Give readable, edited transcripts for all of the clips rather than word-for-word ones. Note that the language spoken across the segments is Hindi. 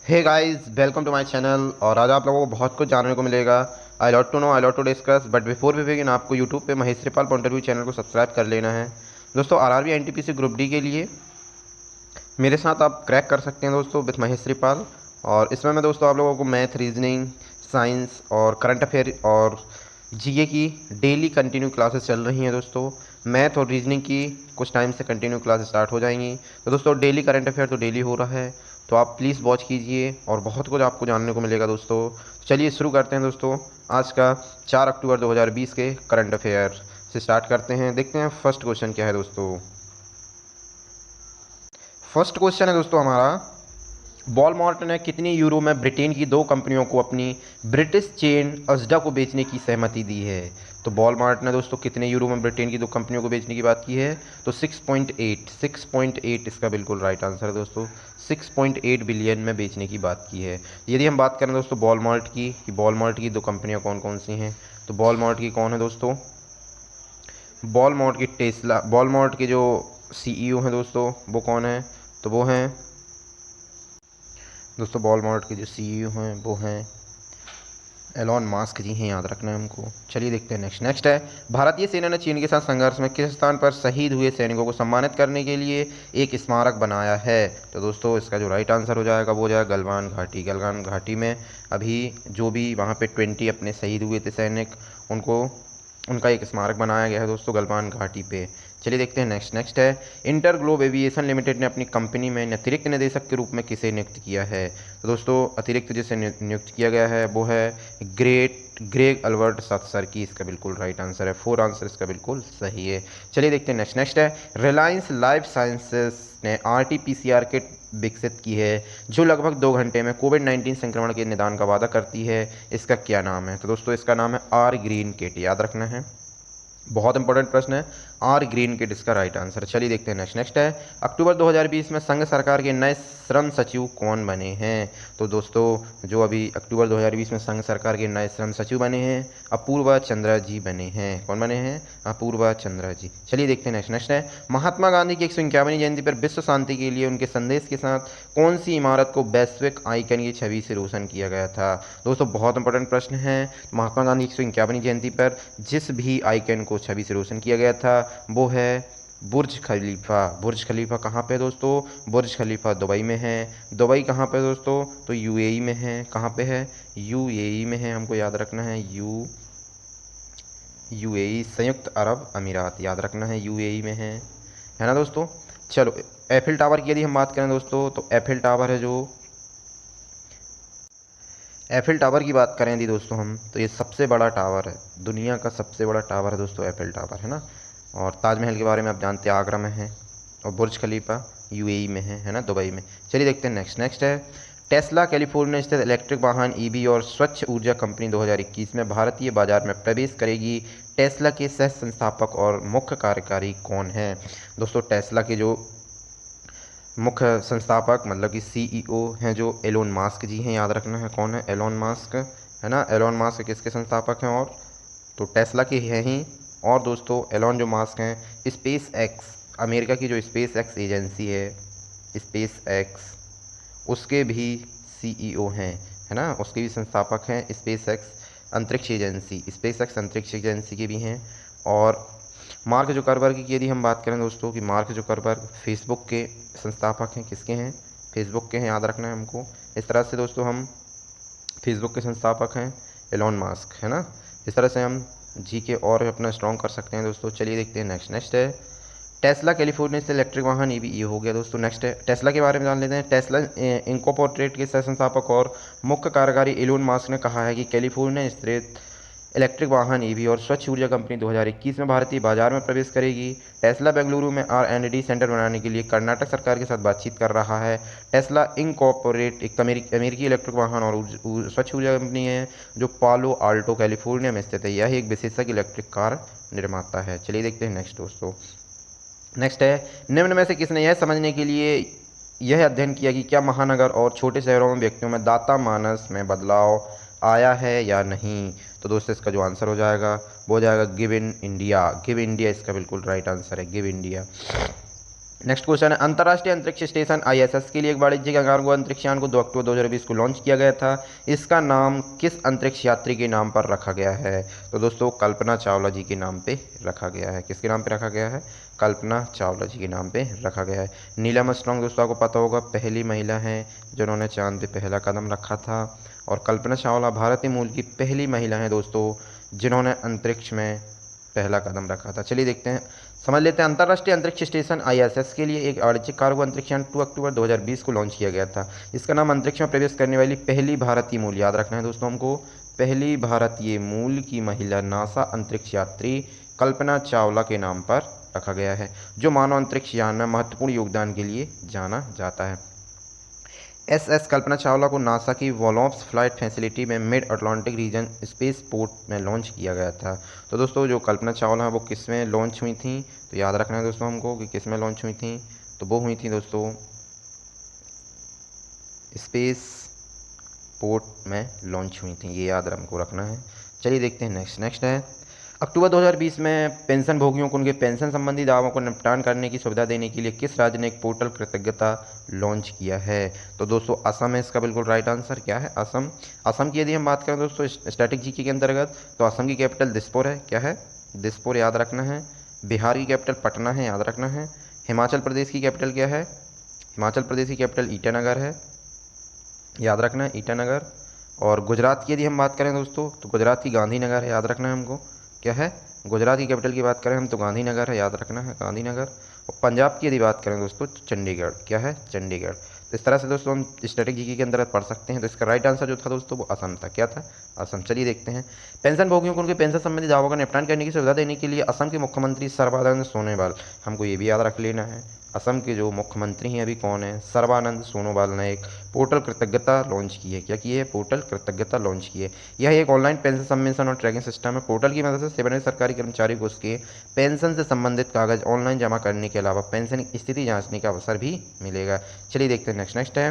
Hey guys, welcome to my channel. और आज आप लोगों को बहुत कुछ जानने को मिलेगा। I lot to know, I lot to discuss, but before we begin आपको यूट्यूब पे Mahesh Tripal point of view channel को सब्सक्राइब कर लेना है। दोस्तों, आरआरबी एनटीपीसी ग्रुप डी के लिए मेरे साथ आप क्रैक कर सकते हैं दोस्तों विथ महेश त्रिपाल। और इसमें मैं दोस्तों आप लोगों को मैथ, रीजनिंग, साइंस और करंट अफेयर और जीके की डेली कंटिन्यू क्लासेस चल रही हैं दोस्तों। मैथ और रीजनिंग की कुछ टाइम से कंटिन्यू क्लासेस स्टार्ट हो जाएंगी। तो दोस्तों डेली करंट अफेयर तो डेली हो रहा है, तो आप प्लीज़ वॉच कीजिए और बहुत कुछ आपको जानने को मिलेगा दोस्तों। चलिए शुरू करते हैं दोस्तों आज का 4 अक्टूबर 2020 के करंट अफेयर से स्टार्ट करते हैं। देखते हैं फर्स्ट क्वेश्चन क्या है दोस्तों। फर्स्ट क्वेश्चन है दोस्तों हमारा, वॉलमार्ट ने कितनी यूरो में ब्रिटेन की दो कंपनियों को अपनी ब्रिटिश चेन अजडा को बेचने की सहमति दी है। तो वॉलमार्ट ने दोस्तों कितने यूरो में ब्रिटेन की दो कंपनियों को बेचने की बात की है, तो 6.8 इसका बिल्कुल राइट आंसर है दोस्तों। 6.8 बिलियन में बेचने की बात की है। यदि हम बात करें दोस्तों वॉलमार्ट की, कि वॉलमार्ट की दो कंपनियां कौन कौन सी हैं, तो वॉलमार्ट की कौन है दोस्तों, वॉलमार्ट की टेस्ला। वॉलमार्ट के जो सीईओ हैं दोस्तों वो कौन है, तो वो हैं दोस्तों, वॉलमार्ट के जो सीईओ हैं वो हैं एलॉन मास्क जी हैं, याद रखना है हमको। चलिए देखते हैं नेक्स्ट है, भारतीय सेना ने चीन के साथ संघर्ष में किस स्थान पर शहीद हुए सैनिकों को सम्मानित करने के लिए एक स्मारक बनाया है। तो दोस्तों इसका जो राइट आंसर हो जाएगा वो हो जाएगा गलवान घाटी। गलवान घाटी में अभी जो भी वहाँ पे 20 अपने शहीद हुए थे सैनिक, उनको उनका एक स्मारक बनाया गया है दोस्तों गलवान घाटी पे। चलिए देखते हैं नेक्स्ट है, इंटर ग्लोब एविएशन लिमिटेड ने अपनी कंपनी में अतिरिक्त निदेशक के रूप में किसे नियुक्त किया है। तो दोस्तों अतिरिक्त जिसे नियुक्त किया गया है वो है ग्रेग अल्बर्ट सत्सर्की, इसका बिल्कुल राइट आंसर है। 4 आंसर इसका बिल्कुल सही है। चलिए देखते हैं नेक्स्ट है, रिलायंस लाइफ साइंसेस ने RT-PCR किट विकसित की है जो लगभग 2 घंटे में कोविड-19 संक्रमण के निदान का वादा करती है। इसका क्या नाम है, तो दोस्तों इसका नाम है आर ग्रीन किट, याद रखना है, बहुत इंपॉर्टेंट प्रश्न है। आर ग्रीन किट इसका राइट आंसर। चलिए देखते हैं नेक्स्ट है, अक्टूबर 2020 में संघ सरकार के नए श्रम सचिव कौन बने हैं। तो दोस्तों जो अभी अक्टूबर 2020 में संघ सरकार के नए श्रम सचिव बने हैं, अपूर्वा चंद्रा जी बने हैं। कौन बने हैं, अपूर्वा चंद्रा जी। चलिए देखते हैं नेक्स्ट है, महात्मा गांधी की 151वीं जयंती पर विश्व शांति के लिए उनके संदेश के साथ कौन सी इमारत को वैश्विक आइकन की छवि से रोशन किया गया था। दोस्तों बहुत इंपॉर्टेंट प्रश्न है। महात्मा गांधी की 151वीं जयंती पर जिस भी आइकन को छवि से रोशन किया गया था वो है बुर्ज खलीफा। बुर्ज खलीफा कहाँ पे दोस्तों, बुर्ज खलीफा दुबई में है। दुबई कहाँ पे दोस्तों, तो यूएई में है। कहाँ पे है, यूएई में है, हमको याद रखना है। यूएई संयुक्त अरब अमीरात, याद रखना है, यूएई में है ना दोस्तों। चलो एफिल टावर की यदि हम बात करें दोस्तों, तो एफिल टावर है, जो एफिल टावर की बात करें यदि दोस्तों हम, तो ये सबसे बड़ा टावर है, दुनिया का सबसे बड़ा टावर है दोस्तों एफिल टावर, है ना। और ताजमहल के बारे में आप जानते हैं, आगरा में है। और बुर्ज खलीफा यूएई में है ना, दुबई में। चलिए देखते हैं नेक्स्ट है, टेस्ला कैलिफोर्निया स्थित इलेक्ट्रिक वाहन ईवी और स्वच्छ ऊर्जा कंपनी 2021 में भारतीय बाजार में प्रवेश करेगी। टेस्ला के सह संस्थापक और मुख्य कार्यकारी कौन है। दोस्तों टेस्ला के जो मुख्य संस्थापक मतलब कि सीईओ हैं जो एलोन मास्क जी हैं, याद रखना है कौन है, एलोन मास्क, है ना। एलोन मास्क किसके संस्थापक हैं, और तो टेस्ला के हैं ही। और दोस्तों एलोन जो मास्क हैं, स्पेस एक्स, अमेरिका की जो स्पेस एक्स एजेंसी है, स्पेस एक्स, उसके भी सीईओ हैं, है ना, उसके भी संस्थापक हैं। स्पेस एक्स अंतरिक्ष एजेंसी, स्पेस एक्स अंतरिक्ष एजेंसी के भी हैं। और मार्क जुकरबर्ग की यदि हम बात करें दोस्तों, कि मार्क जुकरबर्ग फेसबुक के संस्थापक हैं, किसके हैं, फेसबुक के हैं, याद रखना है हमको। इस तरह से दोस्तों हम फेसबुक के संस्थापक हैं एलोन मास्क, है ना। इस तरह से हम जी के और अपना स्ट्रॉन्ग कर सकते हैं दोस्तों। चलिए देखते हैं नेक्स्ट है, टेस्ला कैलिफोर्निया से इलेक्ट्रिक वाहन ईवी, ये हो गया दोस्तों। नेक्स्ट है, टेस्ला के बारे में जान लेते हैं। टेस्ला इंकोपोर्ट्रेट के सह संस्थापक और मुख्य कार्यकारी एलोन मास्क ने कहा है कि कैलिफोर्निया स्थित इलेक्ट्रिक वाहन ईवी और स्वच्छ ऊर्जा कंपनी 2021 में भारतीय बाजार में प्रवेश करेगी। टेस्ला बेंगलुरु में R&D सेंटर बनाने के लिए कर्नाटक सरकार के साथ बातचीत कर रहा है। टेस्ला इंकॉर्पोरेट एक अमेरिकी इलेक्ट्रिक वाहन और स्वच्छ ऊर्जा कंपनी है जो पालो आल्टो कैलिफोर्निया में स्थित है। यह एक विशेषज्ञ इलेक्ट्रिक कार निर्माता है। चलिए देखते हैं नेक्स्ट दोस्तों। नेक्स्ट है, निम्न में से किसने यह समझने के लिए यह अध्ययन किया कि क्या महानगर और छोटे शहरों में व्यक्तियों में दाता मानस में बदलाव आया है या नहीं। तो दोस्तों इसका जो आंसर हो जाएगा वो हो जाएगा give in India. Give India इसका बिल्कुल राइट आंसर है, गिव इंडिया। नेक्स्ट क्वेश्चन है, अंतर्राष्ट्रीय अंतरिक्ष स्टेशन आईएसएस के लिए एक वाणिज्यिक कार्गो अंतरिक्ष यान को 2 अक्टूबर 2020 को लॉन्च किया गया था। इसका नाम किस अंतरिक्ष यात्री के नाम पर रखा गया है? तो दोस्तों कल्पना चावला जी के नाम पे रखा गया है। किसके नाम पे रखा गया है? कल्पना चावला जी के नाम पे रखा गया है। नीलम आर्मस्ट्रांग दोस्तों आपको पता होगा पहली महिला हैं जिन्होंने चांद पे पहला कदम रखा था, और कल्पना चावला भारतीय मूल की पहली महिला हैं दोस्तों जिन्होंने अंतरिक्ष में पहला कदम रखा था। चलिए देखते हैं, समझ लेते हैं। अंतर्राष्ट्रीय अंतरिक्ष स्टेशन आईएसएस के लिए एक वाणिज्यिक कार्गो अंतरिक्ष यान 2 अक्टूबर 2020 को लॉन्च किया गया था। इसका नाम अंतरिक्ष में प्रवेश करने वाली पहली भारतीय मूल, याद रखना है दोस्तों हमको, पहली भारतीय मूल की महिला नासा अंतरिक्ष यात्री कल्पना चावला के नाम पर रखा गया है, जो मानव अंतरिक्ष यान में महत्वपूर्ण योगदान के लिए जाना जाता है। एसएस कल्पना चावला को नासा की वॉलोप्स फ्लाइट फैसिलिटी में mid Atlantic region spaceport में लॉन्च किया गया था। तो दोस्तों जो कल्पना चावला है वो किस में लॉन्च हुई थी? तो याद रखना है दोस्तों हमको कि किस में लॉन्च हुई थी। तो वो हुई थी दोस्तों स्पेस पोर्ट में लॉन्च हुई थी, ये याद हमको रखना है। चलिए देखते हैं नेक्स्ट है, अक्टूबर 2020 में पेंशन भोगियों को उनके पेंशन संबंधी दावों को निपटान करने की सुविधा देने के लिए किस राज्य ने एक पोर्टल कृतज्ञता लॉन्च किया है? तो दोस्तों असम है इसका बिल्कुल राइट आंसर। क्या है? असम। असम की यदि हम बात करें दोस्तों स्टैटिक जीके के अंतर्गत, तो असम की कैपिटल दिसपुर है। क्या है? दिसपुर, याद रखना है। बिहार की कैपिटल पटना है, याद रखना है। हिमाचल प्रदेश की कैपिटल क्या है? हिमाचल प्रदेश की कैपिटल ईटानगर है, याद रखना है, ईटानगर। और गुजरात की यदि हम बात करें दोस्तों, तो गुजरात की गांधीनगर है, याद रखना है हमको। क्या है? गुजरात की कैपिटल की बात करें हम तो गांधीनगर है, याद रखना है, गांधीनगर। और पंजाब की यदि बात करें दोस्तों तो चंडीगढ़। क्या है? चंडीगढ़। तो इस तरह से दोस्तों हम स्टैटिक जीके के अंदर पढ़ सकते हैं। तो इसका राइट आंसर जो था दोस्तों वो असम था। क्या था? असम। चलिए देखते हैं, पेंशन भोगियों को उनके पेंशन संबंधी दावों का निपटान करने की सुविधा देने के लिए असम के मुख्यमंत्री सर्बानंद सोनोवाल, हमको ये भी याद रख लेना है, असम के जो मुख्यमंत्री हैं अभी कौन है? सर्बानंद सोनोवाल ने एक पोर्टल कृतज्ञता लॉन्च की है। क्या की है? पोर्टल कृतज्ञता लॉन्च की है। यह एक ऑनलाइन पेंशन सबमिशन और ट्रैकिंग सिस्टम है। पोर्टल की मदद से सेवानिवृत्त सरकारी कर्मचारी को उसके पेंशन से संबंधित कागज ऑनलाइन जमा करने के अलावा पेंशन की स्थिति जांचने का अवसर भी मिलेगा। चलिए देखते हैं नेक्स्ट है,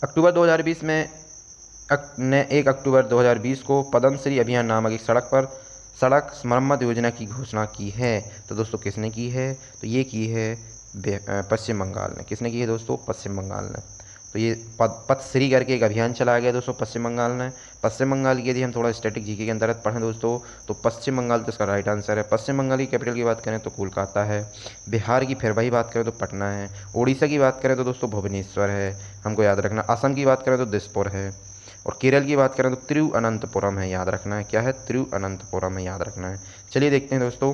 अक्टूबर 2020 में 1 अक्टूबर 2020 को पद्मश्री अभियान नामक एक सड़क मरम्मत योजना की घोषणा की है। तो दोस्तों किसने की है? तो ये की है पश्चिम बंगाल ने। किसने की है दोस्तों? पश्चिम बंगाल ने। तो ये पद्मश्री करके एक अभियान चलाया गया दोस्तों पश्चिम बंगाल ने। पश्चिम बंगाल की यदि हम थोड़ा स्टैटिक जीके के अंतर्गत पढ़ें दोस्तों, तो पश्चिम बंगाल तो इसका राइट आंसर है। पश्चिम बंगाल की कैपिटल की बात करें तो कोलकाता है। बिहार की फिर वही बात करें तो पटना है। उड़ीसा की बात करें तो दोस्तों भुवनेश्वर है, हमको याद रखना। असम की बात करें तो दिसपुर है। और केरल की बात करें तो तिरुवनंतपुरम है, याद रखना है। क्या है? तिरुवनंतपुरम है, याद रखना है। चलिए देखते हैं दोस्तों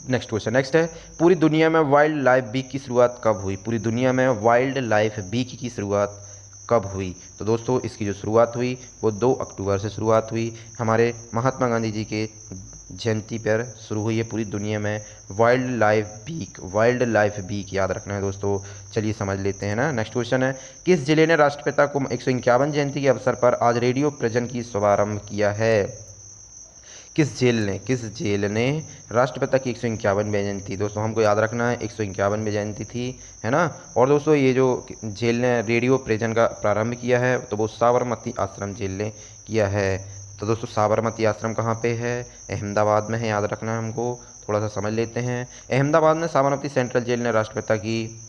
नेक्स्ट है, पूरी दुनिया में वाइल्ड लाइफ वीक की शुरुआत कब हुई? पूरी दुनिया में वाइल्ड लाइफ वीक की शुरुआत कब हुई? तो दोस्तों इसकी जो शुरुआत हुई वो 2 अक्टूबर से शुरुआत हुई। हमारे महात्मा गांधी जी के जयंती पर शुरू हुई है पूरी दुनिया में वाइल्ड लाइफ वीक, याद रखना है दोस्तों। चलिए समझ लेते हैं ना। नेक्स्ट क्वेश्चन है, किस जिले ने राष्ट्रपिता को 151 जयंती के अवसर पर आज रेडियो प्रेजेंट की शुभारंभ किया है? किस जेल ने राष्ट्रपिता की 151वीं जयंती, दोस्तों हमको याद रखना है 151वीं जयंती थी, है ना। और दोस्तों ये जो जेल ने रेडियो प्रेजेंट का प्रारंभ किया है तो वो साबरमती आश्रम जेल ने किया है। तो दोस्तों साबरमती आश्रम कहाँ पे है? अहमदाबाद में है, याद रखना है हमको। थोड़ा सा समझ लेते हैं, अहमदाबाद में साबरमती सेंट्रल जेल ने राष्ट्रपिता की,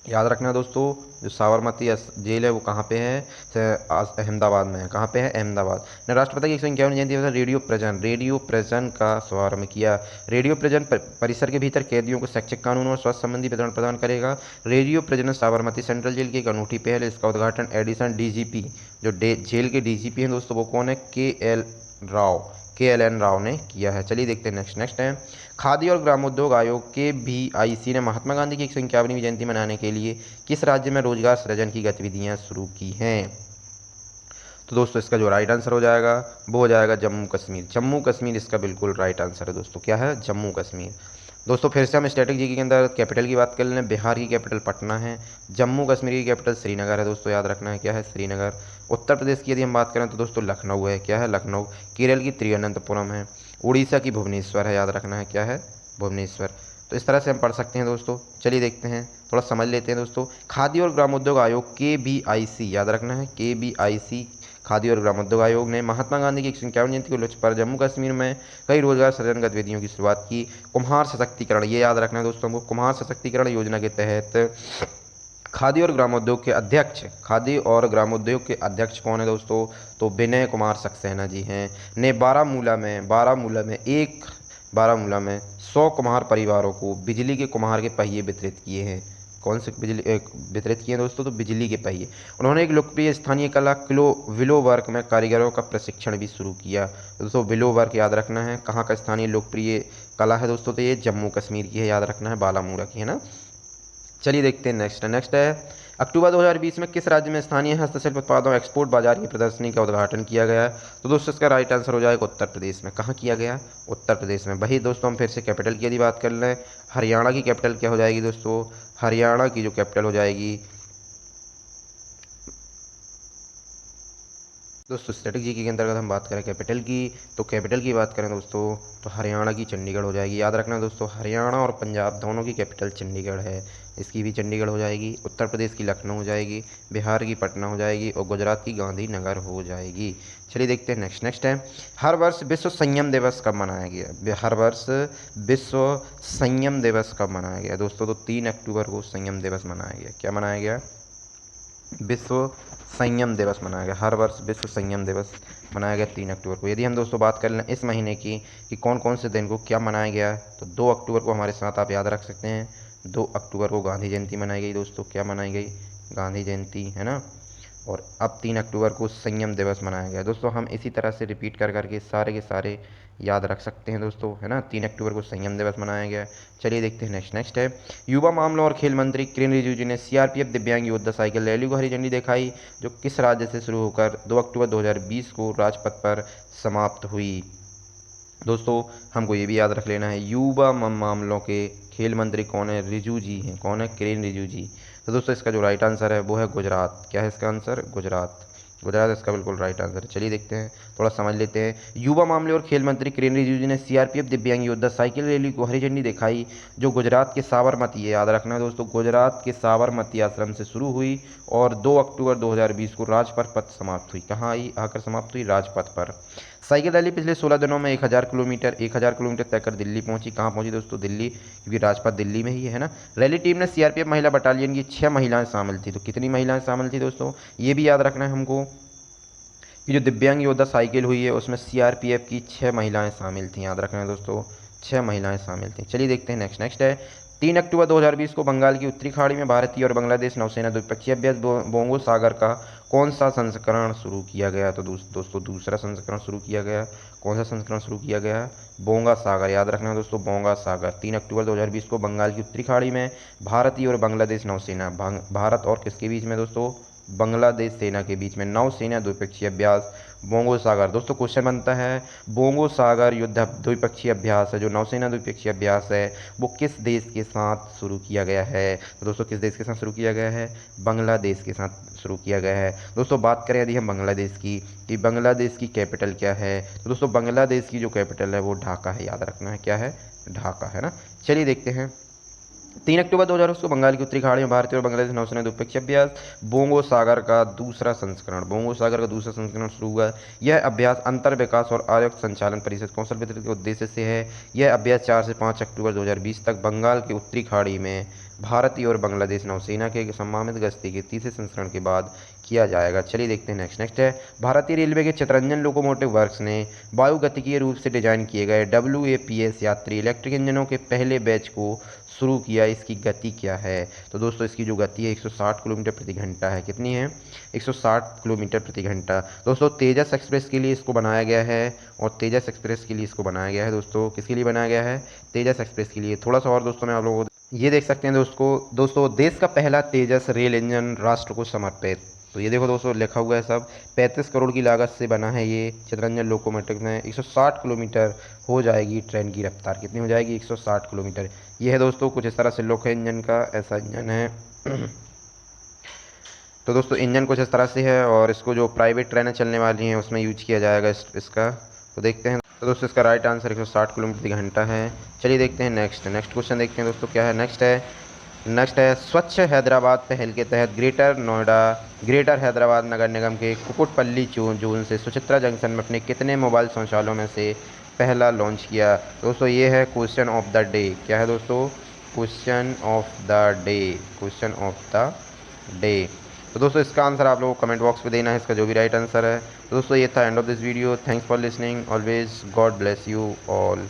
याद रखना दोस्तों, जो साबरमती जेल है वो कहाँ पे है? अहमदाबाद में है। कहाँ पे है? अहमदाबाद। ने राष्ट्रपति की 151वीं जयंती पर रेडियो प्रेजेंट का शुभारंभ किया। रेडियो प्रेजेंट परिसर के भीतर कैदियों को शैक्षिक कानून और स्वास्थ्य संबंधी वितरण प्रदान करेगा। Radio present Sabarmati central jail की एक अनूठी पहल है। इसका उद्घाटन एडिशनल डीजीपी, जो जेल के डीजीपी हैं दोस्तों वो कौन है? KLN राव ने किया है। चलिए देखते हैं नेक्स्ट है, खादी और ग्रामोद्योग आयोग KVIC ने महात्मा गांधी की 151वीं जयंती मनाने के लिए किस राज्य में रोजगार सृजन की गतिविधियां शुरू की हैं? तो दोस्तों इसका जो राइट आंसर हो जाएगा वो हो जाएगा जम्मू कश्मीर। जम्मू कश्मीर इसका बिल्कुल राइट आंसर है दोस्तों। क्या है? जम्मू कश्मीर। दोस्तों फिर से हम स्टैटिक जीके के अंदर कैपिटल की बात कर लें। बिहार की कैपिटल पटना है। जम्मू कश्मीर की कैपिटल श्रीनगर है दोस्तों, याद रखना है। क्या है? श्रीनगर। उत्तर प्रदेश की यदि हम बात करें तो दोस्तों लखनऊ है। क्या है? लखनऊ। केरल की तिरुवनंतपुरम है। उड़ीसा की भुवनेश्वर है, याद रखना है। क्या है? भुवनेश्वर। तो इस तरह से हम पढ़ सकते हैं दोस्तों। चलिए देखते हैं, थोड़ा समझ लेते हैं दोस्तों। खादी और ग्रामोद्योग आयोग KVIC, याद रखना है KVIC खादी और ग्रामोद्योग आयोग ने महात्मा गांधी की 151 जयंती के उपलक्ष्य पर जम्मू कश्मीर में कई रोजगार सृजन गतिविधियों की शुरुआत की। कुम्हार सशक्तिकरण, ये याद रखना है दोस्तों हमको, कुम्हार सशक्तिकरण योजना के तहत खादी और ग्रामोद्योग के अध्यक्ष कौन है दोस्तों? तो विनय कुमार सक्सेना जी हैं। ने बारामूला में 100 कुम्हार परिवारों को बिजली के कुम्हार के पहिए वितरित किए हैं। कौन से वितरित किए हैं दोस्तों? तो बिजली के पहिए। उन्होंने एक लोकप्रिय स्थानीय कला विलो वर्क में कारीगरों का प्रशिक्षण भी शुरू किया। दोस्तों विलो वर्क याद रखना है, कहाँ का स्थानीय लोकप्रिय कला है दोस्तों? तो ये जम्मू कश्मीर की है, याद रखना है, बारामूला की है ना। चलिए देखते हैं नेक्स्ट है अक्टूबर 2020 में किस राज्य में स्थानीय हस्तशिल्प उत्पादों एक्सपोर्ट बाजार की प्रदर्शनी का उद्घाटन किया गया? तो दोस्तों इसका राइट आंसर हो जाएगा उत्तर प्रदेश में। कहाँ किया गया? उत्तर प्रदेश में। वही दोस्तों हम फिर से कैपिटल की यदि बात कर लें, हरियाणा की कैपिटल क्या हो जाएगी दोस्तों? हरियाणा की जो कैपिटल हो जाएगी दोस्तों, स्ट्रेटजी के अंतर्गत हम बात करें कैपिटल की, तो कैपिटल की बात करें दोस्तों तो हरियाणा की चंडीगढ़ हो जाएगी। याद रखना दोस्तों, हरियाणा और पंजाब दोनों की कैपिटल चंडीगढ़ है, इसकी भी चंडीगढ़ हो जाएगी। उत्तर प्रदेश की लखनऊ हो जाएगी, बिहार की पटना हो जाएगी और गुजरात की गांधीनगर हो जाएगी। चलिए देखते हैं नेक्स्ट है हर वर्ष विश्व संयम दिवस कब मनाया गया? हर वर्ष विश्व संयम दिवस कब मनाया गया दोस्तों? तो 3 अक्टूबर को संयम दिवस मनाया गया। क्या मनाया गया? विश्व संयम दिवस मनाया गया। हर वर्ष विश्व संयम दिवस मनाया गया 3 अक्टूबर को। यदि हम दोस्तों बात कर लें इस महीने की कि कौन कौन से दिन को क्या मनाया गया है, तो 2 अक्टूबर को हमारे साथ आप याद रख सकते हैं, 2 अक्टूबर को गांधी जयंती मनाई गई दोस्तों। क्या मनाई गई? गांधी जयंती, है ना। और अब 3 अक्टूबर को संयम दिवस मनाया गया दोस्तों। हम इसी तरह से रिपीट कर करके सारे के सारे याद रख सकते हैं दोस्तों, है ना। 3 अक्टूबर को संयम दिवस मनाया गया। चलिए देखते हैं नेक्स्ट है युवा मामलों और खेल मंत्री किरेन रिजिजू ने सीआरपीएफ दिव्यांग योद्धा साइकिल रैली को हरी झंडी दिखाई, जो किस राज्य से शुरू होकर 2 अक्टूबर 2020 को राजपथ पर समाप्त हुई? दोस्तों हमको ये भी याद रख लेना है, युवा मामलों के खेल मंत्री कौन है? रिजू जी हैं। कौन है? किरेन रिजू जी। तो दोस्तों इसका जो राइट आंसर है वो है गुजरात। क्या है इसका आंसर? गुजरात। गुजरात इसका बिल्कुल राइट आंसर है। चलिए देखते हैं, थोड़ा समझ लेते हैं। युवा मामले और खेल मंत्री किरेन रिजिजू जी ने सीआरपीएफ दिव्यांग योद्धा साइकिल रैली को हरी झंडी दिखाई, जो गुजरात के साबरमती, याद रखना है दोस्तों, गुजरात के साबरमती आश्रम से शुरू हुई और 2 अक्टूबर 2020 को राजपथ पर समाप्त हुई। कहाँ आई आकर समाप्त हुई? राजपथ पर। साइकिल रैली पिछले 16 दिनों में 1000 किलोमीटर तय कर दिल्ली पहुंची। कहाँ पहुंची दोस्तों? दिल्ली, क्योंकि राजपथ दिल्ली में ही है ना। रैली टीम में सीआरपीएफ महिला बटालियन की 6 महिलाएं शामिल थी। तो कितनी महिलाएं शामिल थी दोस्तों? ये भी याद रखना है हमको कि जो दिव्यांग योद्धा साइकिल हुई है उसमें सीआरपीएफ की 6 महिलाएं शामिल थी। याद रखना है दोस्तों, 6 महिलाएं शामिल थी। चलिए देखते हैं नेक्स्ट है 3 अक्टूबर 2020 को बंगाल की उत्तरी खाड़ी में भारतीय और बांग्लादेश नौसेना द्विपक्षीय अभ्यास बोंगो सागर का कौन सा संस्करण शुरू किया गया? तो दोस्तों दूसरा संस्करण शुरू किया गया। कौन सा संस्करण शुरू किया गया? बोंगा सागर। याद रखना है दोस्तों, बोंगा सागर। 3 अक्टूबर 2020 को बंगाल की उत्तरी खाड़ी में भारतीय और बांग्लादेश नौसेना, भारत और किसके बीच में दोस्तों? बांग्लादेश सेना के बीच में नौसेना द्विपक्षीय अभ्यास बोंगो सागर। दोस्तों क्वेश्चन बनता है, बोंगो सागर युद्ध द्विपक्षीय अभ्यास है, जो नौसेना द्विपक्षीय अभ्यास है, वो किस देश के साथ शुरू किया गया है? तो दोस्तों किस देश के साथ शुरू किया गया है? बांग्लादेश के साथ शुरू किया गया है। दोस्तों बात करें यदि हम बांग्लादेश की, कि बांग्लादेश की कैपिटल क्या है, तो दोस्तों बांग्लादेश की जो कैपिटल है वो ढाका है। याद रखना है, क्या है? ढाका, है ना। चलिए देखते हैं 3 अक्टूबर 2020 को बंगाल की उत्तरी खाड़ी में भारतीय और बांग्लादेश नौसेना द्विपक्षीय अभ्यास बोंगो सागर का दूसरा संस्करण शुरू हुआ। यह अभ्यास अंतर विकास और आयुक्त संचालन परिषद कौशल वितरित के उद्देश्य से है। यह अभ्यास 4 से 5 अक्टूबर 2020 तक बंगाल की उत्तरी खाड़ी में भारतीय और बांग्लादेश नौसेना के संभावित गश्ती के तीसरे संस्करण के बाद किया जाएगा। चलिए देखते हैं नेक्स्ट है भारतीय रेलवे के चितरंजन लोकोमोटिव वर्क्स ने वायुगतिकीय रूप से डिजाइन किए गए WAPS यात्री इलेक्ट्रिक इंजनों के पहले बैच को शुरू किया। इसकी गति क्या है? तो दोस्तों इसकी जो गति है 160 किलोमीटर प्रति घंटा है। कितनी है? 160 किलोमीटर प्रति घंटा। दोस्तों तेजस एक्सप्रेस के लिए इसको बनाया गया है, और तेजस एक्सप्रेस के लिए इसको बनाया गया है। दोस्तों किसके लिए बनाया गया है? तेजस एक्सप्रेस के लिए। थोड़ा सा और दोस्तों मैं आप लोगों को ये देख सकते हैं दोस्तों देश का पहला तेजस रेल इंजन राष्ट्र को समर्पित। तो ये देखो दोस्तों लिखा हुआ है सब, 35 करोड़ की लागत से बना है ये चितरंजन लोकोमोटिव में। 160 किलोमीटर हो जाएगी ट्रेन की रफ्तार। कितनी हो जाएगी? 160 किलोमीटर। ये है दोस्तों कुछ इस तरह से लुक है इंजन का, ऐसा इंजन है। तो दोस्तों इंजन कुछ इस तरह से है, और इसको जो प्राइवेट ट्रेनें चलने वाली हैं उसमें यूज किया जाएगा इसका। तो देखते हैं। तो दोस्तों इसका राइट आंसर 160 किलोमीटर प्रति घंटा है। चलिए देखते हैं नेक्स्ट क्वेश्चन देखते हैं दोस्तों क्या है। नेक्स्ट है नेक्स्ट है स्वच्छ हैदराबाद पहल के तहत ग्रेटर हैदराबाद नगर निगम के कुकुटपल्ली जोन से सुचित्रा जंक्शन में अपने कितने मोबाइल शौचालयों में से पहला लॉन्च किया। दोस्तों ये है क्वेश्चन ऑफ द डे। क्या है दोस्तों? Question of the day. Question of the day. तो दोस्तों इसका आंसर आप लोगों को कमेंट बॉक्स में देना है, इसका जो भी राइट आंसर है। तो दोस्तों ये था end of this video. Thanks for listening. Always God bless you all.